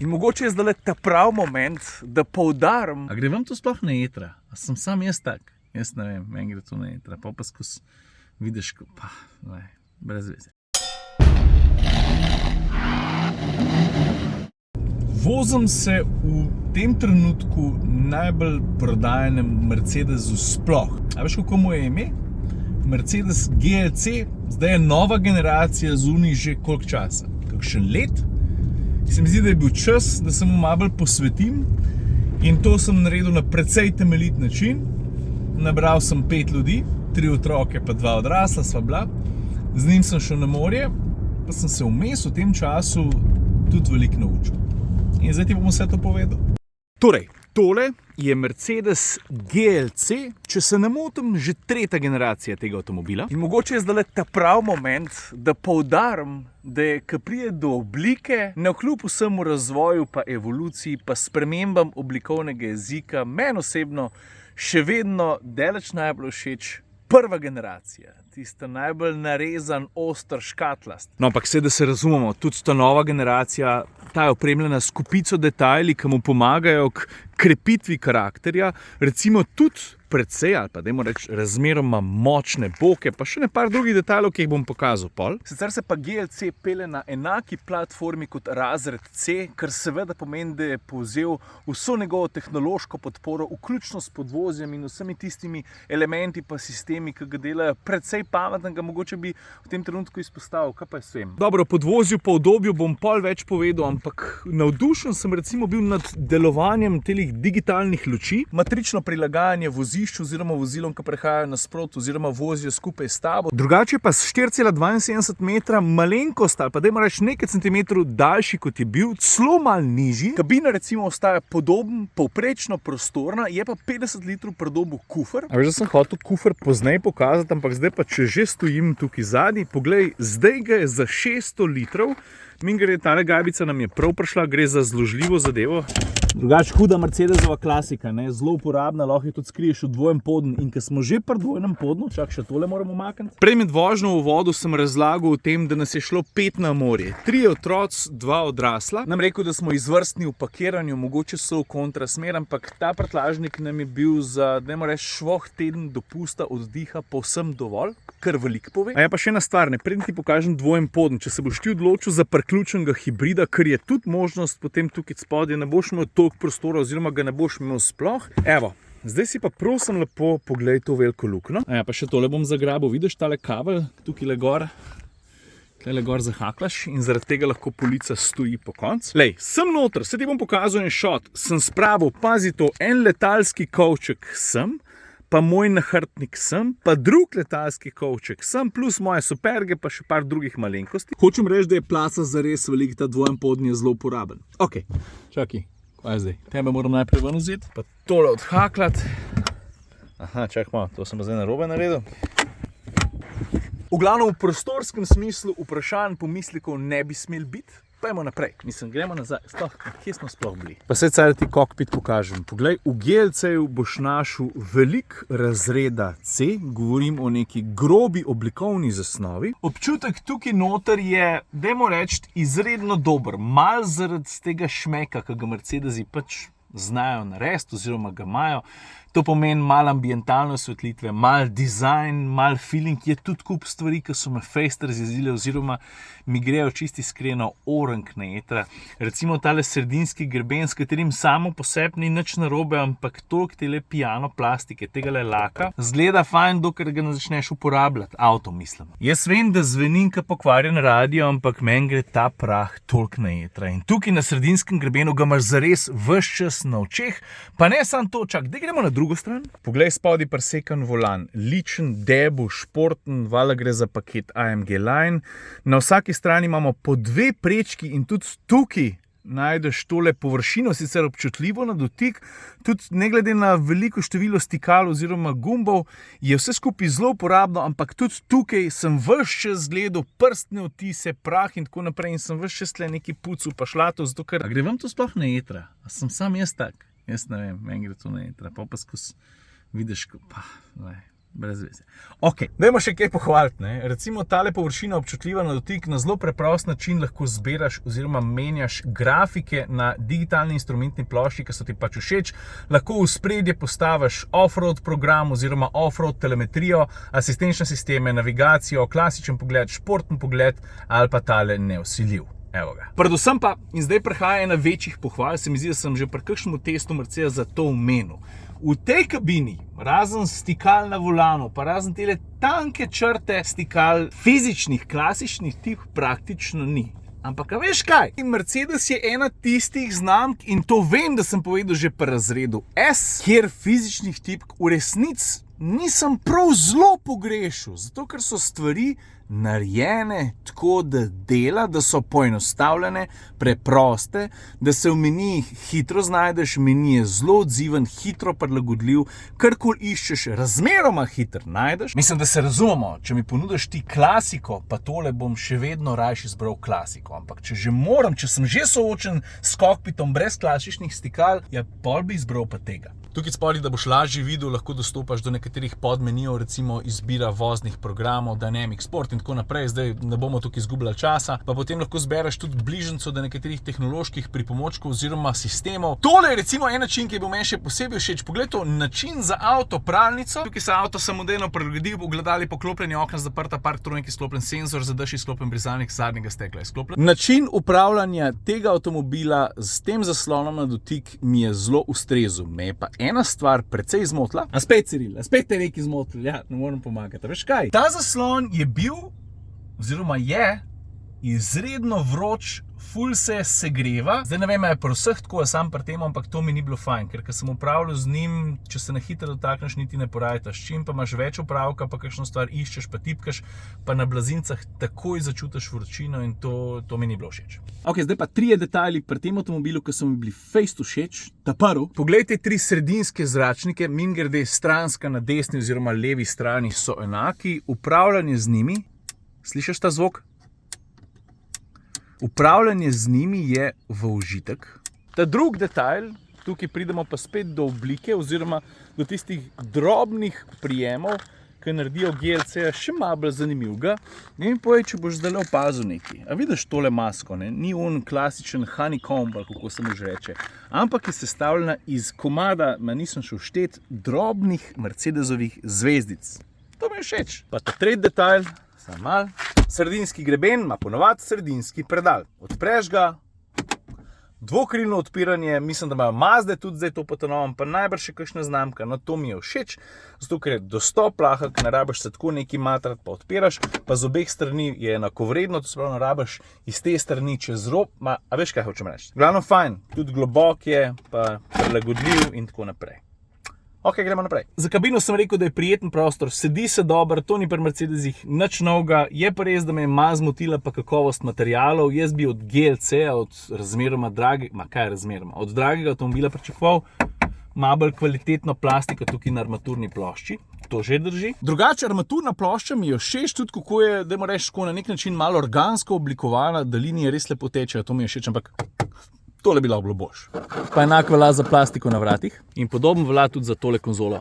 In mogoče je zdaj ta prav moment, da poudarim. A gre vam to sploh na jetra? A sem sam jaz tak? Jaz ne vem, meni gre to na jetra. Pa skozi vidiš, brez veze. Vozim se v tem trenutku najbolj prodajanem Mercedesu sploh. A veš, kako mu je ime? Mercedes GLC, zdaj je nova generacija zunaj že koliko časa? Kakšen let? Se mi zdi, da je bil čas, da se mu malo bolj posvetim in to sem naredil na precej temeljit način. Nabral sem 5 ljudi, 3 otroke pa 2 odrasla sva bila. Z njim sem šel na morje, pa sem se vmes v tem času tudi veliko naučil. In zdaj ti bom vse to povedal. Torej, tole je Mercedes GLC, če se ne motim, že 3. generacija tega avtomobila. In mogoče je zdaj ta prav moment, da poudarim, da je, ko pride do oblike, navkljub vsemu razvoju, pa evoluciji, pa spremembam oblikovnega jezika, meni osebno še vedno daleč najbolj všeč prva generacija. Tista najbolj narezan, oster, škatlast. No, ampak da se razumemo, tudi ta nova generacija, ta je opremljena s kupico detajli, ki mu pomagajo k krepitvi karakterja, recimo tudi precej, ali pa dajmo reči, razmeroma močne boke, pa še par drugih detajlov, ki jih bom pokazal pol. Sicer se pa GLC pele na enaki platformi kot razred C, kar seveda pomeni, da je povzel vso njegovo tehnološko podporo, vključno s podvozjem in vsemi tistimi elementi pa sistemi, ki ga delajo precej pametnega, mogoče bi v tem trenutku izpostavil, kaj pa je svem. Dobro, podvozju pa obdobju bom pol več povedal, ampak navdušen sem recimo bil nad delovanjem telih digitalnih luči, matrično prilagajanje vozišču oziroma vozilom, ki prehajajo nasprot oziroma vozijo skupaj s tabo. Drugače pa s 4,72 metra malenkost ali pa dajmo reči nekaj centimetrov daljši, kot je bil, celo malo nižji. Kabina recimo ostaja podoben, povprečno prostorna, je pa 50 litrov predobil kufer. A veš, da sem hotel kufer pozneje pokazati, ampak zdaj pa, če že stojim tukaj zadnji, poglej, zdaj ga je za 600 litrov. Mimogrede, tale gajbica nam je prav prišla, gre za zložljivo zadevo. Drugače, huda Mercedesova klasika, ne? Zelo uporabna, lahko jo tudi skriješ v dvojem podnu. In ko smo že pri dvojnem podnu, čak še tole moramo umakniti. Prej med vožnjo v vodu sem razlagal o tem, da nas je šlo 5 na morje. 3 otroci, 2 odrasla. Nam rekel, da smo izvrstni v pakiranju, mogoče so v kontrasmer, ampak ta prtljažnik nam je bil za, dajmo reči, švoh teden dopusta oddiha povsem dovolj, kar veliko pove. A je pa še ena stvar, ne, preden ti pokažem dvojen podn, če se boš ti odločil za priključenega hibrida, ker je tudi možnost potem tukaj spodaj, ne boš imel toliko prostora oziroma ga ne boš imel sploh. Evo, zdaj si pa prosim lepo poglej to veliko luknjo. Ja, pa še tole bom zagrabil, vidiš tale kabel, tukaj le gor zahaklaš in zaradi tega lahko polica stoji po koncu. Lej, sem noter, se ti bom pokazal en shot, sem spravil, pazi to, en letalski kovček sem, pa moj nahrbtnik sem, pa drug letalski kovček sem, plus moje superge, pa še par drugih malenkosti. Hočem reči, da je placa zares velik, ta dvojen podn je zelo uporaben. Ok, čakaj, kaj je zdaj? Tebe moram najprej ven vzeti, pa tole odhaklati. Aha, čakaj malo, to sem zdaj narobe naredil. V glavnem, v prostorskem smislu vprašanj, pomislekov ne bi smel biti. Pojmo naprej. Mislim, gremo nazaj. Kje smo sploh bili? Pa se caj ti kokpit pokažem. Poglej, v GLC-ju boš našel velik razreda C, govorim o neki grobi oblikovni zasnovi. Občutek tukaj noter je, dajmo reči, izredno dober. Mal zaradi tega šmeka, ki ga Mercedesi pač znajo narediti oziroma ga imajo. To pomeni malo ambientalne osvetlitve, malo dizajn, malo feeling, je tudi kup stvari, ki so me fejst razjezile oziroma mi grejo čisti iskreno orenk na jetra. Recimo tale sredinski greben, s katerim samo po sebi ni nič narobe, ampak toliko tele piano plastike, tegale laka, zgleda fajn, dokler ga ne začneš uporabljati. Avto, mislim. Jaz vem, da zvenim kot pokvarjen radio, ampak meni gre ta prah toliko na jetra. In tukaj na sredinskem grebenu ga imaš zares ves čas na očeh, pa ne samo to, čak, da gremo na drugo stran. Poglej, spodaj presekan volan, ličen, debel, športen, vala gre za paket AMG Line. Na vsaki strani imamo po 2 prečki in tudi tukaj najdeš tole površino, sicer občutljivo na dotik, tudi ne glede na veliko število stikal oziroma gumbov, je vse skupaj zelo uporabno, ampak tudi tukaj sem ves čas gledal prstne odtise, prah in tako naprej in sem ves čas tle neki pucel pa šlato, zato ker... A gre vam to sploh na jetra? A sem sam jaz tak? Jaz ne vem, meni gre to na jetra, pa skozi vidiš, brez veze. Ok, dajmo še kaj pohvaliti, ne. Recimo tale površina občutljiva na dotik, na zelo preprost način lahko zbiraš oziroma menjaš grafike na digitalni instrumentni plošči, ki so ti pač všeč. Lahko v spredje postaviš off-road program oziroma off-road telemetrijo, asistenčne sisteme, navigacijo, klasičen pogled, športni pogled ali pa tale nevsiljiv. Evo ga. Predvsem pa, in zdaj prihaja ena večjih pohval, se mi zdi, da sem že pri kakšnem testu Mercedesa to omenil. V tej kabini, razen stikal na volanu, pa razen tele tanke črte stikal fizičnih, klasičnih tip praktično ni. Ampak a veš kaj? Mercedes je ena tistih znamk, in to vem, da sem povedal že pri razredu S, kjer fizičnih tipk v resnici nisem prav zelo pogrešil, zato ker so stvari narejene tako, da dela, da so poenostavljene, preproste, da se v menijih hitro znajdeš, meni je zelo odziven, hitro prilagodljiv, karkoli iščeš, razmeroma hitro najdeš. Mislim, da se razumemo, če mi ponudiš ti klasiko, pa tole bom še vedno rajši izbral klasiko, ampak če že moram, če sem že soočen s kokpitom brez klasičnih stikal, ja, pol bi izbral pa tega. Tukaj spodaj, da boš lažje videl, lahko dostopaš do nekaterih podmenijev, recimo izbira voznih programov, Dynamic Sport in tako naprej. Zdaj ne bomo tukaj izgubljali časa, pa potem lahko zbereš tudi bližnjico do nekaterih tehnoloških pripomočkov oziroma sistemov. Tole je recimo en način, ki je bil meni še posebej všeč. Poglej to, način za avtopralnico. Tukaj se avto samodejno prilagodil, ogledali poklopljeni, okna zaprta, parktronik izklopljen, senzor za dež izklopljen, brizalnik zadnjega stekla izklopljen. Način upravljanja tega avtomobila s tem zaslonom na dotik mi je zelo ustrezal. Me je pa ena stvar precej zmotila. A spet, Ciril, a spet te neki zmotili, ja, ne morem pomagati. Veš kaj? Ta zaslon je bil, oziroma je, izredno vroč, ful se segreva. Zdaj ne vem, je pri vseh tako, sam pri tem, ampak to mi ni bilo fajn, ker sem upravljal z njim, če se na hitro dotakneš, niti ne porajtaš. Čim pa imaš več upravka, pa kakšno stvar iščeš, pa tipkaš, pa na blazincah takoj začutiš vročino in to mi ni bilo všeč. Ok, zdaj pa 3 detajli pri tem avtomobilu, ki so mi bili fejst všeč. Ta prvi. Poglejte 3 sredinske zračnike, mimogrede stranska na desni oziroma levi strani so enaki. Upravljanje z njimi, slišiš ta zvok? Upravljanje z njimi je v užitek. Ta drugi detajl, tukaj pridemo pa spet do oblike oziroma do tistih drobnih prijemov, ki naredijo GLC-ja še malo bolj zanimivega. Ne mi povej, če boš zdaj opazil nekaj. A vidiš tole masko, ne? Ni on klasičen honeycomb, kako se mu že reče, ampak je sestavljena iz komada, nisem šel štet, drobnih Mercedesovih zvezdic. To mi je všeč. Pa ta tretji detajl, samo malo. Sredinski greben ima ponovadi sredinski predal. Odpreš ga, dvokrilno odpiranje, mislim, da imajo Mazde tudi zdaj to potonovam, pa najbrž še kakšna znamka, no to mi je všeč, zato ker je dostop lahek, ne rabiš se tako neki matrat, pa odpiraš, pa z obeh strani je enakovredno, to se pravi, ne rabiš iz te strani čez rob, a veš kaj hočem reči. Glavno fajn, tudi globok je, pa prilagodljiv in tako naprej. Ok, gremo naprej. Za kabino sem rekel, da je prijeten prostor, sedi se dobro, to ni pri Mercedesih nič novega, je pa res, da me je malo zmotila pa kakovost materialov. Jaz bi od GLC-ja, od razmeroma od dragega avtomobila pričakoval malo bolj kvalitetno plastiko tukaj na armaturni plošči. To že drži. Drugače, armaturna plošča mi je všeč tudi, kako je, dajmo reči, na nek način malo organsko oblikovana, da linije res lepo tečejo, to mi je všeč, ampak tole bi lahko bilo boljše. Pa enako velja za plastiko na vratih in podobno velja tudi za tole konzolo.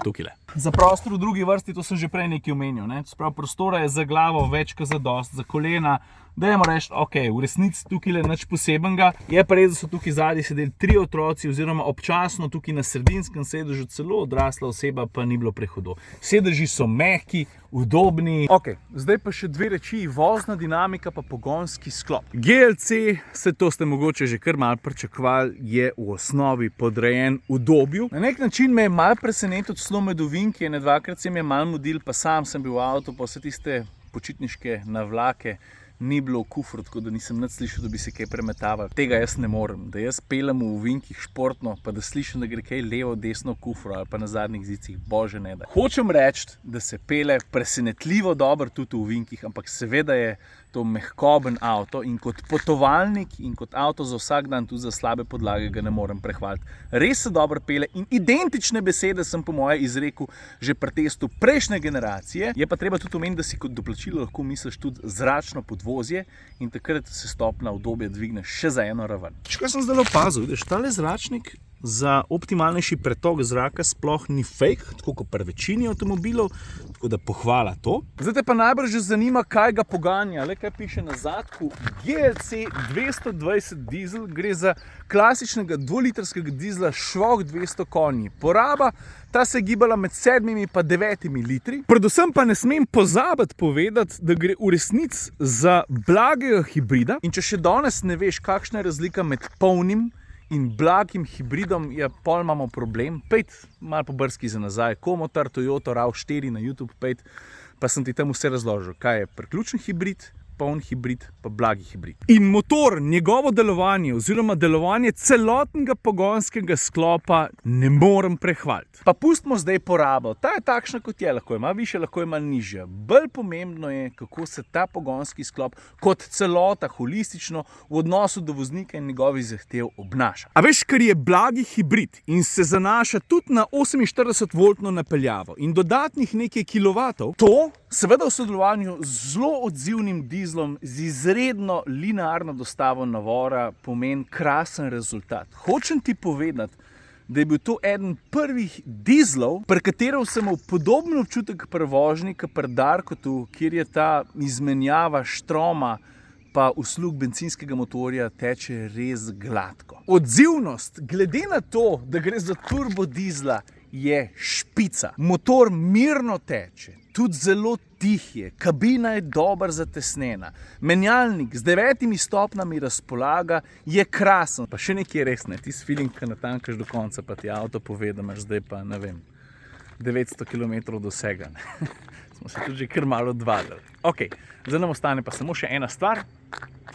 Tukajle. Za prostor v drugi vrsti, to sem že prej nekaj omenil, ne? Sprav, prostora je za glavo več kot zadost, za kolena. Dajmo reči, ok, v resnici tukajle nič posebenega. Je pa res, da so tukaj zadaj sedeli 3 otroci oziroma občasno tukaj na sredinskem sedežu celo odrasla oseba, pa ni bilo prehudo. Sedeži so mehki, udobni. Ok, zdaj pa še 2 reči, vozna dinamika pa pogonski sklop. GLC, se to ste mogoče že kar malo pričakovali, je v osnovi podrejen udobju. Na nek način me je malo presenetil celo med ovinki, ene 2-krat se mi je malo mudil, pa sam sem bil v avtu, pa vse tiste počitniške navlake ni bilo v kufru, tako da nisem nič slišal, da bi se kaj premetaval. Tega jaz ne morem, da jaz pelem v ovinkih športno, pa da slišim, da gre kaj levo, desno v kufru ali pa na zadnjih zicih, bože ne da. Hočem reči, da se pele presenetljivo dobro tudi v ovinkih, ampak seveda je to mehkoben avto in kot potovalnik in kot avto za vsak dan, tudi za slabe podlage, ga ne morem prehvaliti. Res se dobro pele in identične besede sem po moje izrekel že pri testu prejšnje generacije. Je pa treba tudi omeniti, da si kot doplačilo lahko misliš tudi zračno podvozje in takrat se stopna udobje dvigne še za eno raven. Kaj sem zdaj opazil, vidiš, tale zračnik za optimalnejši pretok zraka sploh ni fake, tako kot pri večini avtomobilov, tako da pohvala to. Zdaj te pa najbrž že zanima, kaj ga poganja. Le kaj piše na zadku? GLC 220 dizel, gre za klasičnega 2-litrskega dizla švoh 200 konji. Poraba, ta se je gibala med 7 in 9 litri. Predvsem pa ne smem pozabiti povedati, da gre v resnici za blagega hibrida. In če še danes ne veš, kakšna je razlika med polnim in blagim hibridom, ja, pol imamo problem. Pejt malo pobrski za nazaj, Komotar, Toyota RAV4 na YouTube, pejt, pa sem ti tam vse razložil, kaj je priključen hibrid, poln hibrid, pa blagi hibrid. In motor, njegovo delovanje oziroma delovanje celotnega pogonskega sklopa ne morem prehvaliti. Pa pustimo zdaj porabo. Ta je takšna, kot je, lahko ima višja, lahko ima nižja. Bolj pomembno je, kako se ta pogonski sklop kot celota holistično v odnosu do voznika in njegovih zahtev obnaša. A veš, ker je blagi hibrid in se zanaša tudi na 48-voltno napeljavo in dodatnih nekaj kilovatov, to seveda v sodelovanju z zelo odzivnim dizlom z izredno linearno dostavo navora pomeni krasen rezultat. Hočem ti povedati, da je bil to eden prvih dizlov, pri katerem sem imel podoben občutek pri vožnji kot pri Darkotu, kjer je ta izmenjava štroma pa uslug bencinskega motorja teče res gladko. Odzivnost, glede na to, da gre za turbodizla, je špica. Motor mirno teče, tudi zelo tih je, kabina je dobro zatesnjena, menjalnik z 9 stopnjami razpolaga, je krasen. Pa še nekaj res ne, tisti feeling, ki natankaš do konca, pa ti avto pove, da imaš zdaj pa, ne vem, 900 km do vsega. Smo se tudi že kar malo odvadili. Ok, zdaj nam ostane pa samo še ena stvar,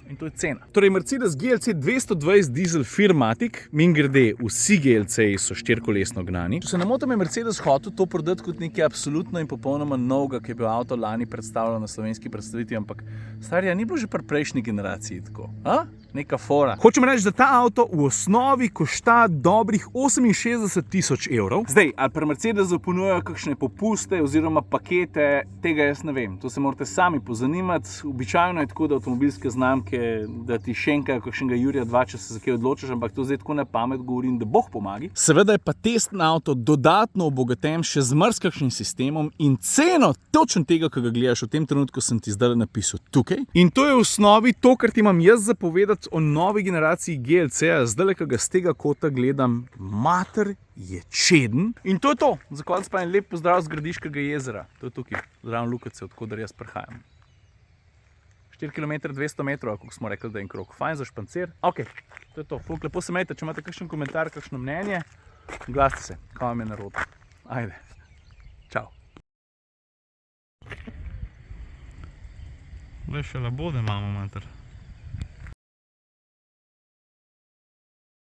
in to je cena. Torej, Mercedes GLC 220 diesel Firmatic, mimogrede, vsi GLC-ji so 4-kolesno gnani. Če se ne motim, je Mercedes hotel to prodati kot nekaj absolutno in popolnoma novega, ki je bil avto lani predstavljal na slovenski predstavitvi, ampak starja, ni bilo že pri prejšnji generaciji tako. A? Neka fora. Hočem reči, da ta avto v osnovi košta dobrih 68 000 evrov. Zdaj, ali pri Mercedesu ponujajo kakšne popuste oziroma pakete, tega jaz ne vem. To se morate sami pozanimati. Običajno je tako, da avtomobilske znamke, da ti šenkajo kakšnega Jurija 2, če se za kaj odločiš, ampak to zdaj tako na pamet govorim, da Bog pomagi. Seveda je pa testni avto dodatno obogaten še z marsikakšnim sistemom in ceno točno tega, ki ga gledaš v tem trenutku, sem ti zdaj napisal tukaj. In to je v osnovi to, kar ti imam jaz zapovedati o novi generaciji GLC-ja, zdaj, ki ga z tega kota gledam, mater je čeden. In to je to. Za konec pa en lep pozdrav z Gradiškega jezera. To je tukaj, zraven Lukace, odkudar jaz prihajam. 4 km 200 metrov, kako smo rekli, da je en krog. Fajn za špancir. Ok, to je to. Fuk, lepo se imejte, če imate kakšen komentar, kakšno mnenje, glasite se, kaj vam je narobe. Ajde. Čau. Le še labode imamo, mater.